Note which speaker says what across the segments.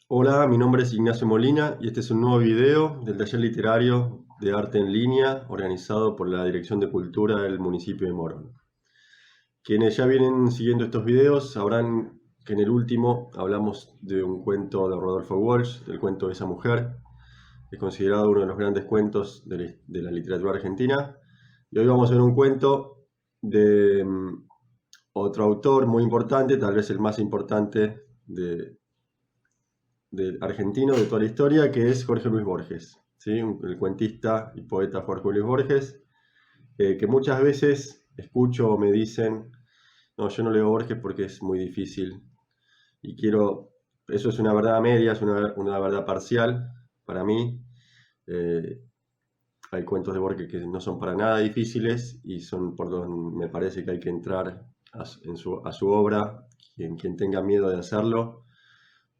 Speaker 1: Hola, mi nombre es Ignacio Molina y este es un nuevo video del taller literario de arte en línea organizado por la Dirección de Cultura del municipio de Morón. Quienes ya vienen siguiendo estos videos sabrán que en el último hablamos de un cuento de Rodolfo Walsh, del cuento de esa mujer, que es considerado uno de los grandes cuentos de la literatura argentina. Y hoy vamos a ver un cuento de otro autor muy importante, tal vez el más importante de argentino de toda la historia, que es Jorge Luis Borges, ¿sí? El cuentista y poeta Jorge Luis Borges, que muchas veces escucho o me dicen, no, yo no leo Borges porque es muy difícil y quiero, eso es una verdad media, es una verdad parcial para mí. Eh, Hay cuentos de Borges que no son para nada difíciles y son por donde me parece que hay que entrar a su obra, quien tenga miedo de hacerlo,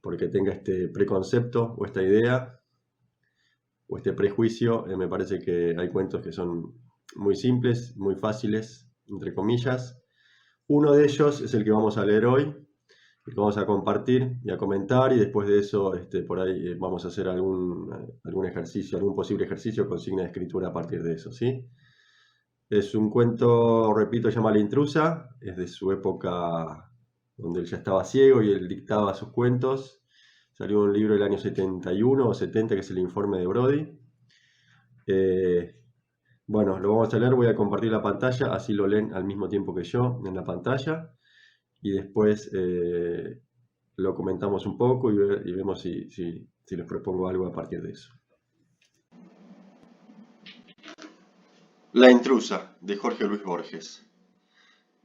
Speaker 1: porque tenga este preconcepto o esta idea o este prejuicio, me parece que hay cuentos que son muy simples, muy fáciles, entre comillas. Uno de ellos es el que vamos a leer hoy, el que vamos a compartir y a comentar, y después de eso por ahí vamos a hacer algún ejercicio, algún posible ejercicio con signo de escritura a partir de eso, ¿sí? Es un cuento, repito, se llama La intrusa, es de su época donde él ya estaba ciego y él dictaba sus cuentos. Salió un libro del año 71 o 70 que es el informe de Brody. Eh, bueno, lo vamos a leer, voy a compartir la pantalla, así lo leen al mismo tiempo que yo en la pantalla y después lo comentamos un poco y vemos si les propongo algo a partir de eso. La intrusa, de Jorge Luis Borges.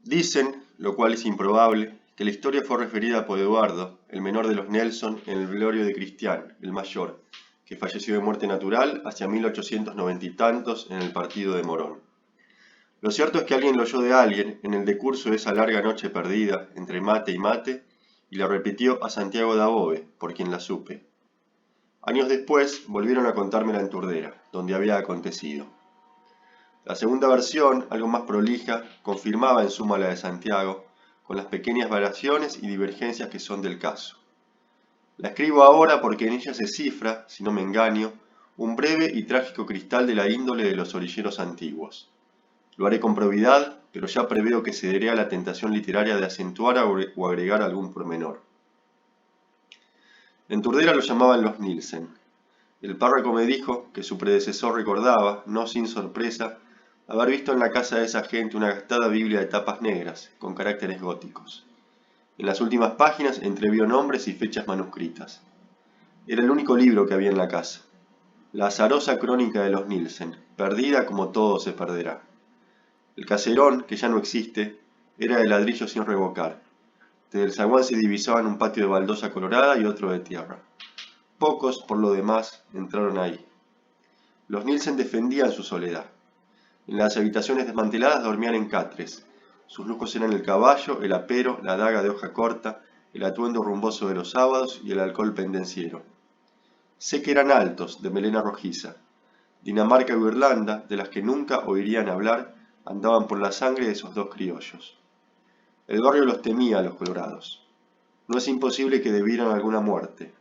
Speaker 1: Dicen, lo cual es improbable, que la historia fue referida por Eduardo, el menor de los Nelson, en el velorio de Cristián, el mayor, que falleció de muerte natural hacia 1890 y tantos en el partido de Morón. Lo cierto es que alguien lo oyó de alguien en el decurso de esa larga noche perdida entre mate y mate y la repitió a Santiago de Above, por quien la supe. Años después volvieron a contármela en Turdera, donde había acontecido. La segunda versión, algo más prolija, confirmaba en suma la de Santiago, con las pequeñas variaciones y divergencias que son del caso. La escribo ahora porque en ella se cifra, si no me engaño, un breve y trágico cristal de la índole de los orilleros antiguos. Lo haré con probidad, pero ya preveo que cederé a la tentación literaria de acentuar o agregar algún pormenor. En Turdera lo llamaban los Nielsen. El párroco me dijo que su predecesor recordaba, no sin sorpresa, haber visto en la casa de esa gente una gastada Biblia de tapas negras, con caracteres góticos. En las últimas páginas entrevió nombres y fechas manuscritas. Era el único libro que había en la casa. La azarosa crónica de los Nielsen, perdida como todo se perderá. El caserón, que ya no existe, era de ladrillo sin revocar. Desde el zaguán se divisaban un patio de baldosa colorada y otro de tierra. Pocos, por lo demás, entraron ahí. Los Nielsen defendían su soledad. En las habitaciones desmanteladas dormían en catres. Sus lujos eran el caballo, el apero, la daga de hoja corta, el atuendo rumboso de los sábados y el alcohol pendenciero. Sé que eran altos, de melena rojiza. Dinamarca y Irlanda, de las que nunca oirían hablar, andaban por la sangre de esos dos criollos. El barrio los temía a los colorados. No es imposible que debieran alguna muerte.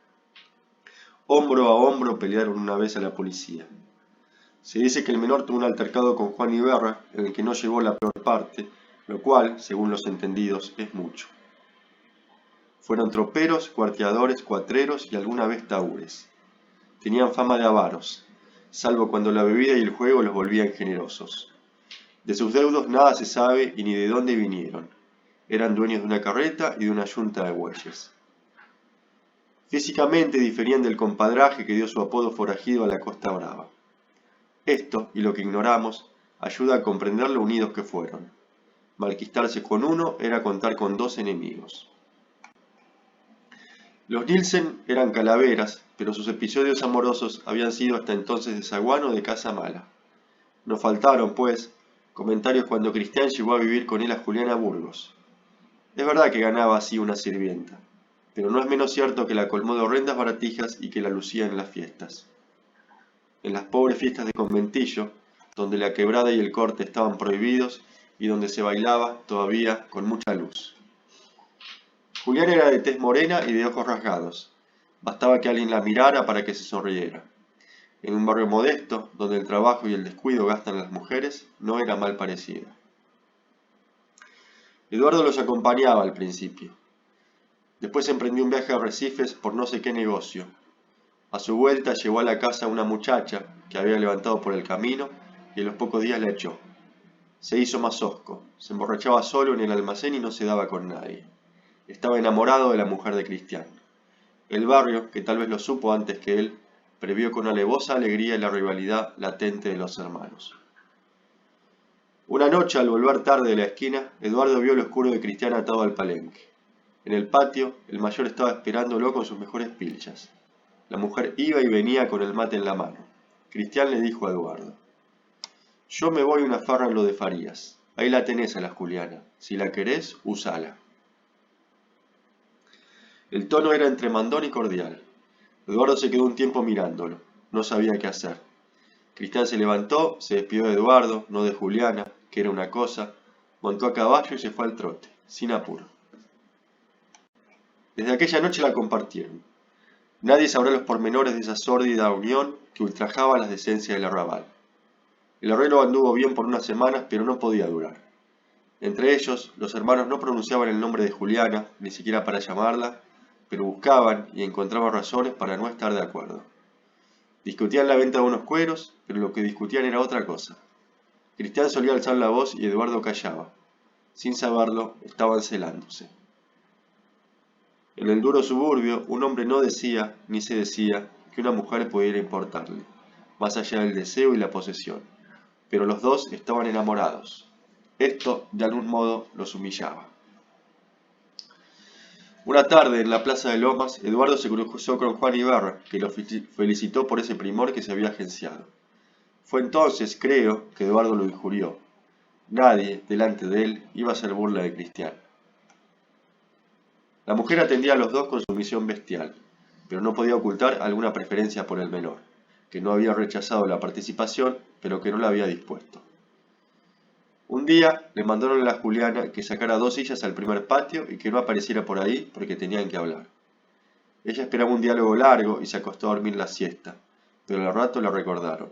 Speaker 1: Hombro a hombro pelearon una vez a la policía. Se dice que el menor tuvo un altercado con Juan Iberra, en el que no llevó la peor parte, lo cual, según los entendidos, es mucho. Fueron troperos, cuarteadores, cuatreros y alguna vez tahúres. Tenían fama de avaros, salvo cuando la bebida y el juego los volvían generosos. De sus deudos nada se sabe y ni de dónde vinieron. Eran dueños de una carreta y de una yunta de bueyes. Físicamente diferían del compadraje que dio su apodo forajido a la Costa Brava. Esto, y lo que ignoramos, ayuda a comprender lo unidos que fueron. Malquistarse con uno era contar con dos enemigos. Los Nielsen eran calaveras, pero sus episodios amorosos habían sido hasta entonces de zaguán o de casa mala. No faltaron, pues, comentarios cuando Cristián llegó a vivir con él a Juliana Burgos. Es verdad que ganaba así una sirvienta, pero no es menos cierto que la colmó de horrendas baratijas y que la lucía en las fiestas. En las pobres fiestas de conventillo, donde la quebrada y el corte estaban prohibidos y donde se bailaba todavía con mucha luz. Julián era de tez morena y de ojos rasgados. Bastaba que alguien la mirara para que se sonriera. En un barrio modesto, donde el trabajo y el descuido gastan las mujeres, no era mal parecida. Eduardo los acompañaba al principio. Después emprendió un viaje a Arrecifes por no sé qué negocio. A su vuelta llevó a la casa a una muchacha que había levantado por el camino y a los pocos días la echó. Se hizo más hosco, se emborrachaba solo en el almacén y no se daba con nadie. Estaba enamorado de la mujer de Cristian. El barrio, que tal vez lo supo antes que él, previó con alevosa alegría la rivalidad latente de los hermanos. Una noche, al volver tarde de la esquina, Eduardo vio el oscuro de Cristian atado al palenque. En el patio, el mayor estaba esperándolo con sus mejores pilchas. La mujer iba y venía con el mate en la mano. Cristian le dijo a Eduardo: «Yo me voy a una farra en lo de Farías. Ahí la tenés a la Juliana. Si la querés, usala». El tono era entre mandón y cordial. Eduardo se quedó un tiempo mirándolo. No sabía qué hacer. Cristian se levantó, se despidió de Eduardo, no de Juliana, que era una cosa, montó a caballo y se fue al trote, sin apuro. Desde aquella noche la compartieron. Nadie sabrá los pormenores de esa sórdida unión que ultrajaba las decencias del arrabal. El arreglo anduvo bien por unas semanas, pero no podía durar. Entre ellos, los hermanos no pronunciaban el nombre de Juliana, ni siquiera para llamarla, pero buscaban y encontraban razones para no estar de acuerdo. Discutían la venta de unos cueros, pero lo que discutían era otra cosa. Cristian solía alzar la voz y Eduardo callaba. Sin saberlo, estaban celándose. En el duro suburbio, un hombre no decía, ni se decía, que una mujer pudiera importarle, más allá del deseo y la posesión. Pero los dos estaban enamorados. Esto, de algún modo, los humillaba. Una tarde, en la plaza de Lomas, Eduardo se cruzó con Juan Ibarra, que lo felicitó por ese primor que se había agenciado. Fue entonces, creo, que Eduardo lo injurió. Nadie, delante de él, iba a hacer burla de Cristian. La mujer atendía a los dos con sumisión bestial, pero no podía ocultar alguna preferencia por el menor, que no había rechazado la participación, pero que no la había dispuesto. Un día le mandaron a la Juliana que sacara 2 sillas al primer patio y que no apareciera por ahí porque tenían que hablar. Ella esperaba un diálogo largo y se acostó a dormir la siesta, pero al rato la recordaron.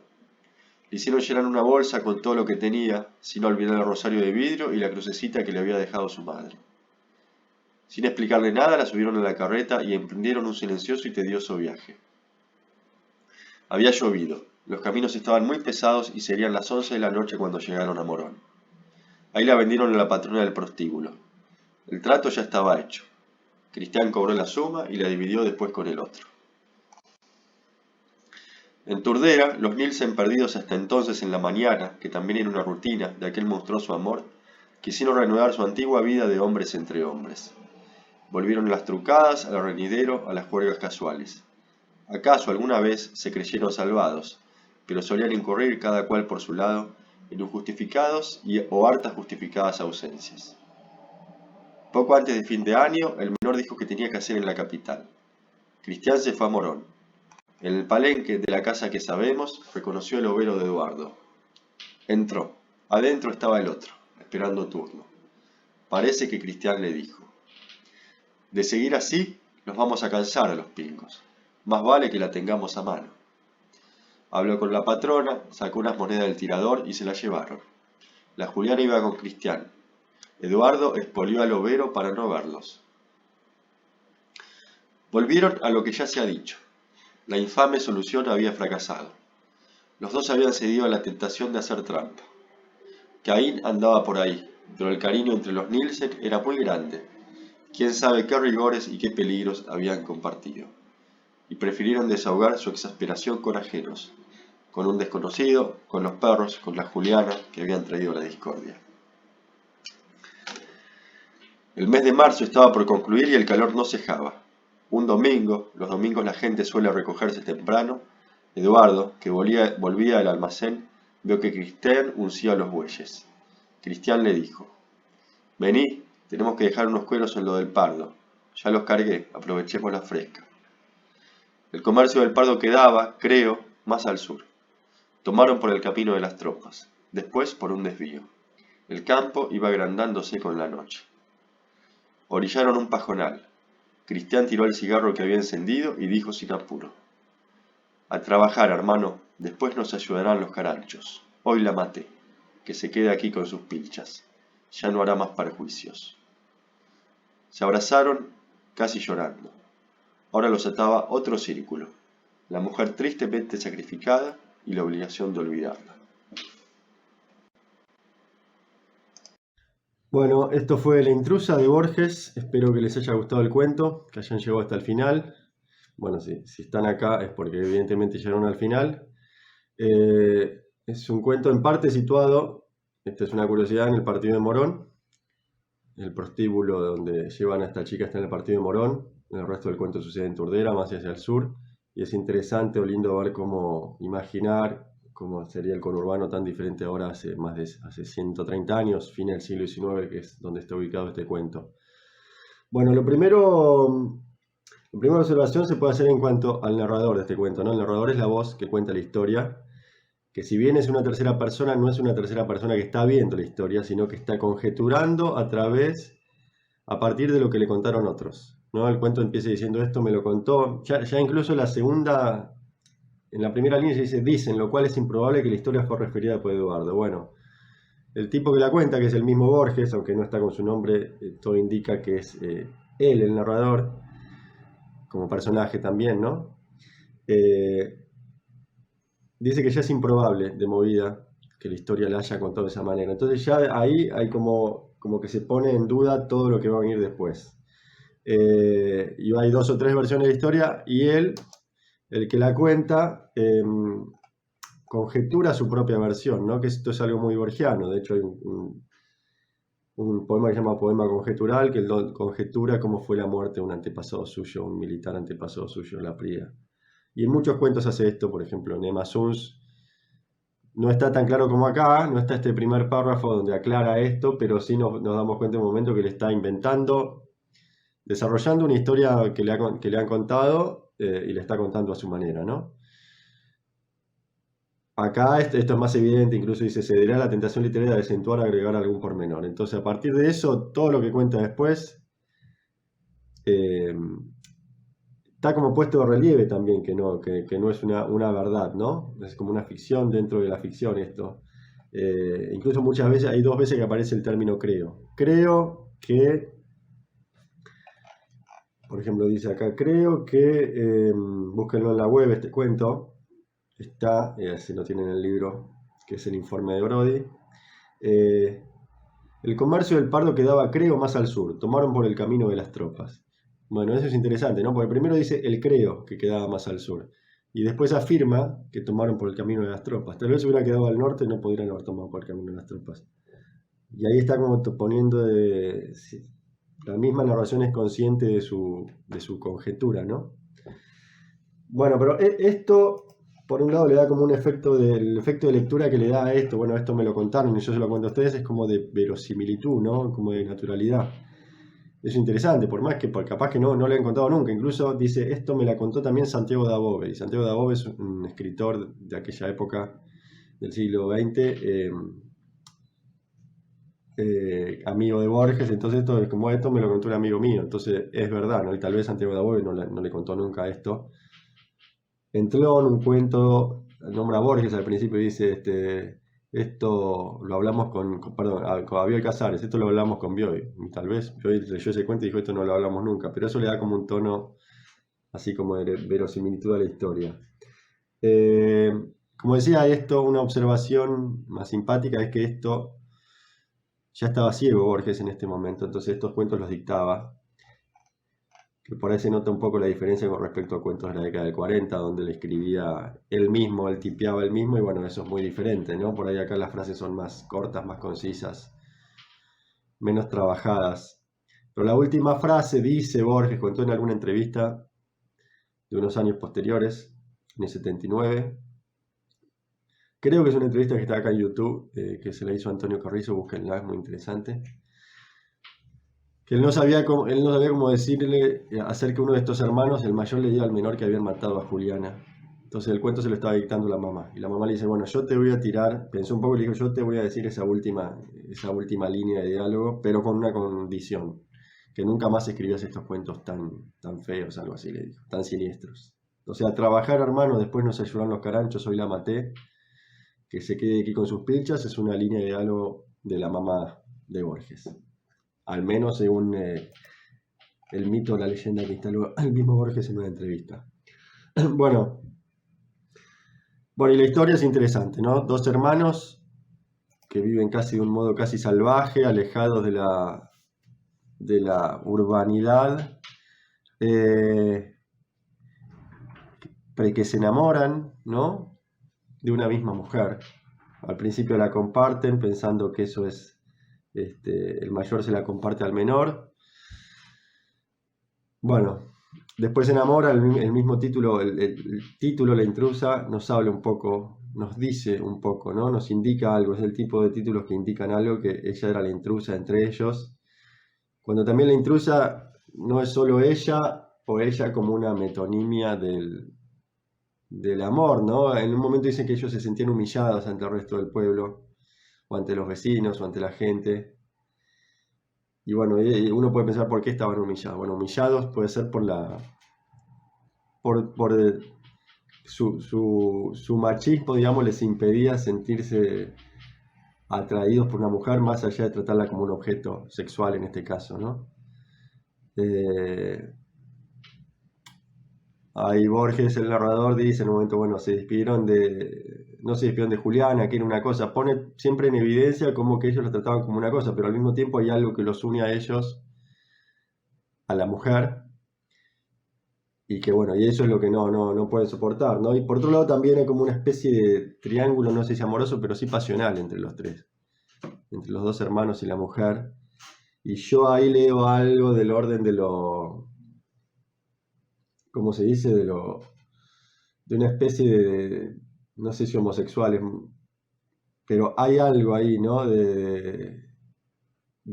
Speaker 1: Le hicieron llenar una bolsa con todo lo que tenía, sin olvidar el rosario de vidrio y la crucecita que le había dejado su madre. Sin explicarle nada, la subieron a la carreta y emprendieron un silencioso y tedioso viaje. Había llovido, los caminos estaban muy pesados y serían las 11 de la noche cuando llegaron a Morón. Ahí la vendieron a la patrona del prostíbulo. El trato ya estaba hecho. Cristian cobró la suma y la dividió después con el otro. En Turdera, los Nielsen, perdidos hasta entonces en la mañana, que también era una rutina de aquel monstruoso amor, quisieron reanudar su antigua vida de hombres entre hombres. Volvieron a las trucadas, al reñidero, a las juergas casuales. Acaso alguna vez se creyeron salvados, pero solían incurrir cada cual por su lado en injustificados o hartas justificadas ausencias. Poco antes de fin de año, el menor dijo que tenía que hacer en la capital. Cristian se fue a Morón. En el palenque de la casa que sabemos, reconoció el overo de Eduardo. Entró. Adentro estaba el otro, esperando turno. Parece que Cristian le dijo: «De seguir así, nos vamos a cansar a los pingos. Más vale que la tengamos a mano». Habló con la patrona, sacó unas monedas del tirador y se las llevaron. La Juliana iba con Cristian. Eduardo expolió al overo para no verlos. Volvieron a lo que ya se ha dicho. La infame solución había fracasado. Los dos habían cedido a la tentación de hacer trampa. Caín andaba por ahí, pero el cariño entre los Nielsen era muy grande. Quién sabe qué rigores y qué peligros habían compartido. Y prefirieron desahogar su exasperación con ajenos, con un desconocido, con los perros, con la Juliana que habían traído la discordia. El mes de marzo estaba por concluir y el calor no cejaba. Un domingo, los domingos la gente suele recogerse temprano, Eduardo, que volvía al almacén, vio que Cristian uncía los bueyes. Cristian le dijo: «Vení, tenemos que dejar unos cueros en lo del Pardo. Ya los cargué, aprovechemos la fresca». El comercio del Pardo quedaba, creo, más al sur. Tomaron por el camino de las tropas, después por un desvío. El campo iba agrandándose con la noche. Orillaron un pajonal. Cristián tiró el cigarro que había encendido y dijo sin apuro: a trabajar, hermano, después nos ayudarán los caranchos. Hoy la maté, que se quede aquí con sus pilchas. Ya no hará más perjuicios. Se abrazaron, casi llorando. Ahora los ataba otro círculo: la mujer tristemente sacrificada y la obligación de olvidarla. Bueno, esto fue La intrusa de Borges. Espero que les haya gustado el cuento, que hayan llegado hasta el final. Bueno, si están acá es porque evidentemente llegaron al final. Es un cuento en parte situado, esta es una curiosidad, en el partido de Morón. El prostíbulo donde llevan a esta chica está en el partido de Morón. El resto del cuento sucede en Turdera, más hacia el sur. Y es interesante o lindo ver cómo imaginar cómo sería el conurbano tan diferente ahora hace 130 años, fin del siglo XIX, que es donde está ubicado este cuento. Bueno, la primera observación se puede hacer en cuanto al narrador de este cuento, ¿no? El narrador es la voz que cuenta la historia, que si bien es una tercera persona, no es una tercera persona que está viendo la historia, sino que está conjeturando a partir de lo que le contaron otros, ¿no? El cuento empieza diciendo: esto me lo contó, ya incluso en la primera línea se dicen, lo cual es improbable que la historia fue referida por Eduardo. Bueno, el tipo que la cuenta, que es el mismo Borges, aunque no está con su nombre, todo indica que es él el narrador, como personaje también, ¿no? Dice que ya es improbable de movida que la historia la haya contado de esa manera. Entonces ya ahí hay como que se pone en duda todo lo que va a venir después. Y hay 2 o 3 versiones de la historia y él, el que la cuenta, conjetura su propia versión, ¿no? Que esto es algo muy borgiano. De hecho hay un poema que se llama Poema Conjetural, que él conjetura cómo fue la muerte de un antepasado suyo, un militar antepasado suyo, la Pría. Y en muchos cuentos hace esto, por ejemplo, en Emma Suns no está tan claro como acá, no está este primer párrafo donde aclara esto, pero sí nos damos cuenta en un momento que le está inventando, desarrollando una historia que le han contado y le está contando a su manera, ¿no? Acá esto es más evidente, incluso dice: se cederá la tentación literaria de acentuar o agregar algún pormenor. Entonces, a partir de eso, todo lo que cuenta después está como puesto de relieve también, que no es una verdad, ¿no? Es como una ficción dentro de la ficción esto. Incluso muchas veces, hay 2 veces que aparece el término creo. Creo que, por ejemplo, dice acá: creo que, búsquenlo en la web este cuento, está, si no tienen el libro, que es el informe de Brody. El comercio del Pardo quedaba, creo, más al sur, tomaron por el camino de las tropas. Bueno, eso es interesante, ¿no? Porque primero dice el creo que quedaba más al sur, y después afirma que tomaron por el camino de las tropas. Tal vez hubiera quedado al norte, no podrían haber tomado por el camino de las tropas. Y ahí está como poniendo la misma narración es consciente de su conjetura, ¿no? Bueno, pero esto, por un lado, le da como un efecto el efecto de lectura que le da a esto. Bueno, esto me lo contaron y yo se lo cuento a ustedes, es como de verosimilitud, ¿no? Como de naturalidad. Es interesante, por más que capaz que no le han contado nunca. Incluso dice: esto me la contó también Santiago de Above. Y Santiago de Above es un escritor de aquella época del siglo XX, amigo de Borges. Entonces esto me lo contó un amigo mío. Entonces es verdad, ¿no? Y tal vez Santiago de Above no le contó nunca esto. Entró en un cuento, nombra a Borges al principio y dice: esto lo hablamos con Bioy Casares, esto lo hablamos con Bioy. Y tal vez Bioy leyó ese cuento y dijo: esto no lo hablamos nunca, pero eso le da como un tono así como de verosimilitud a la historia. Como decía, una observación más simpática es que esto ya estaba ciego Borges en este momento, entonces estos cuentos los dictaba. Que por ahí se nota un poco la diferencia con respecto a cuentos de la década del 40, donde él escribía él mismo, él tipeaba él mismo, y bueno, eso es muy diferente, ¿no? Por ahí acá las frases son más cortas, más concisas, menos trabajadas. Pero la última frase, dice Borges, contó en alguna entrevista de unos años posteriores, en el 79. Creo que es una entrevista que está acá en YouTube, que se la hizo Antonio Carrizo, búsquenla, es muy interesante. Que él no sabía cómo decirle, hacer que uno de estos hermanos, el mayor, le diga al menor que habían matado a Juliana. Entonces el cuento se lo estaba dictando la mamá. Y la mamá le dice: bueno, yo te voy a tirar, pensó un poco y le dijo: yo te voy a decir esa última línea de diálogo, pero con una condición.
Speaker 2: que nunca más escribías estos cuentos tan feos, algo así le dijo, tan siniestros. O sea, trabajar, hermano, después nos ayudan los caranchos, hoy la maté, que se quede aquí con sus pilchas, es una línea de diálogo de la mamá de Borges. Al menos según el mito, la leyenda que instaló el mismo Borges en una entrevista. Bueno, y la historia es interesante, ¿no? Dos hermanos que viven casi de un modo casi salvaje, alejados de la urbanidad, que se enamoran, ¿no?, de una misma mujer. Al principio la comparten pensando que eso es, el mayor se la comparte al menor. Bueno, después se enamora, el mismo título, el título, La intrusa, nos habla un poco, nos dice un poco, ¿no? Nos indica algo, es el tipo de títulos que indican algo, que ella era la intrusa entre ellos. Cuando también la intrusa no es solo ella, o ella como una metonimia del amor, ¿no? En un momento dicen que ellos se sentían humillados ante el resto del pueblo, o ante los vecinos, o ante la gente. Y bueno, uno puede pensar por qué estaban humillados. Bueno, humillados puede ser por su machismo, digamos, les impedía sentirse atraídos por una mujer, más allá de tratarla como un objeto sexual en este caso, ¿no? Ahí Borges, el narrador, dice en un momento, bueno, no se despidieron de Juliana, que era una cosa, pone siempre en evidencia como que ellos lo trataban como una cosa, pero al mismo tiempo hay algo que los une a ellos, a la mujer, y que bueno, y eso es lo que no pueden soportar, ¿no? Y por otro lado también hay como una especie de triángulo, no sé si amoroso, pero sí pasional entre los tres, entre los dos hermanos y la mujer, y yo ahí leo algo del orden de ¿cómo se dice? De una especie no sé si homosexuales, pero hay algo ahí, ¿no? De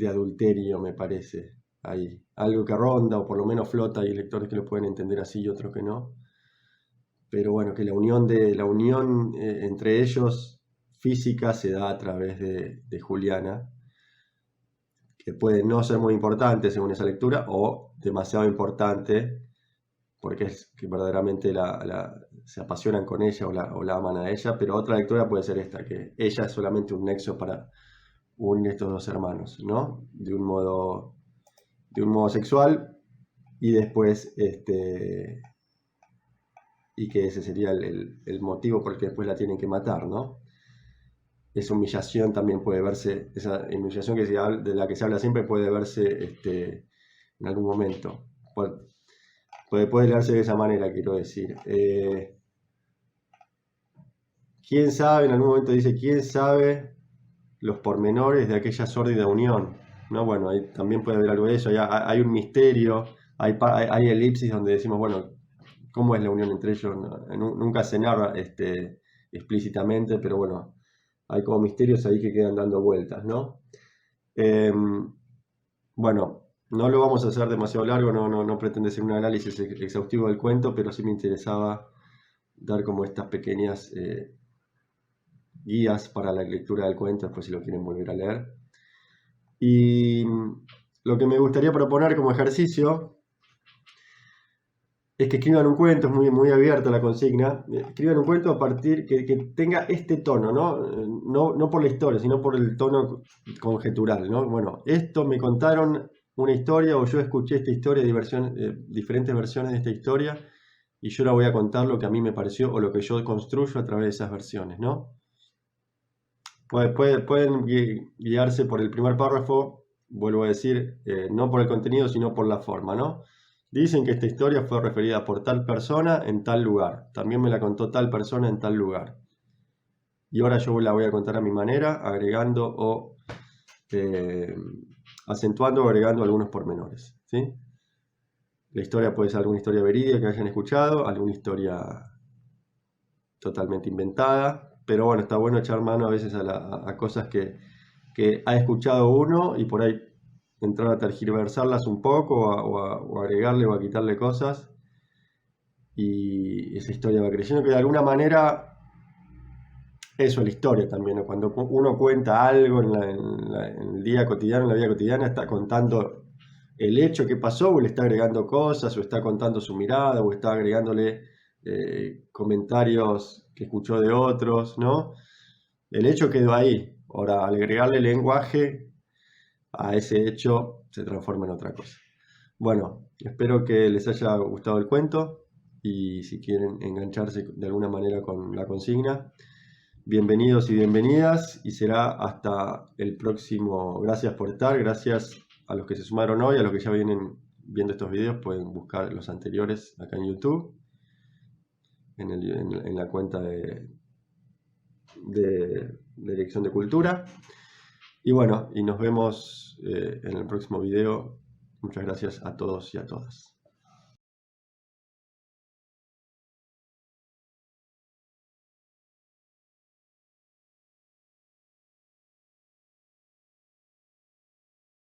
Speaker 2: adulterio, me parece, ahí. Algo que ronda, o por lo menos flota, hay lectores que lo pueden entender así y otros que no. Pero bueno, que la unión entre ellos física se da a través de Juliana, que puede no ser muy importante según esa lectura, o demasiado importante, porque es que verdaderamente se apasionan con ella o la aman a ella, pero otra lectura puede ser esta, que ella es solamente un nexo para unir estos dos hermanos, ¿no? De un modo sexual, y después, y que ese sería el motivo por el que después la tienen que matar, ¿no? Esa humillación también puede verse, esa humillación de la que se habla siempre puede verse en algún momento. Puede leerse de esa manera, quiero decir. ¿Quién sabe? En algún momento dice, ¿quién sabe los pormenores de aquella sórdida unión? ¿No? Bueno, ahí también puede haber algo de eso. Hay un misterio, hay elipsis donde decimos, bueno, ¿cómo es la unión entre ellos? Nunca se narra explícitamente, pero bueno, hay como misterios ahí que quedan dando vueltas, ¿no? Bueno, no lo vamos a hacer demasiado largo, no pretende ser un análisis exhaustivo del cuento, pero sí me interesaba dar como estas pequeñas guías para la lectura del cuento, después si lo quieren volver a leer. Y lo que me gustaría proponer como ejercicio es que escriban un cuento, es muy abierta la consigna, escriban un cuento a partir que tenga este tono, ¿no? No por la historia, sino por el tono conjetural, ¿no? Bueno, esto me contaron una historia, o yo escuché esta historia, diferentes versiones de esta historia, y yo la voy a contar lo que a mí me pareció o lo que yo construyo a través de esas versiones, ¿no? Pueden guiarse por el primer párrafo, vuelvo a decir, no por el contenido, sino por la forma, ¿no? Dicen que esta historia fue referida por tal persona en tal lugar. También me la contó tal persona en tal lugar. Y ahora yo la voy a contar a mi manera, agregando o acentuando o agregando algunos pormenores, ¿sí? La historia puede ser alguna historia verídica que hayan escuchado, alguna historia totalmente inventada, pero bueno, está bueno echar mano a veces a cosas que ha escuchado uno y por ahí entrar a tergiversarlas un poco o agregarle o a quitarle cosas, y esa historia va creciendo, que de alguna manera eso es la historia también, ¿no? Cuando uno cuenta algo en el día cotidiano, en la vida cotidiana, está contando el hecho que pasó, o le está agregando cosas, o está contando su mirada, o está agregándole comentarios que escuchó de otros, ¿no? El hecho quedó ahí. Ahora, al agregarle lenguaje a ese hecho, se transforma en otra cosa. Bueno, espero que les haya gustado el cuento y si quieren engancharse de alguna manera con la consigna, bienvenidos y bienvenidas y será hasta el próximo. Gracias por estar, gracias a los que se sumaron hoy, a los que ya vienen viendo estos videos, pueden buscar los anteriores acá en YouTube, en la cuenta de Dirección de Cultura. Y bueno, y nos vemos en el próximo video. Muchas gracias a todos y a todas.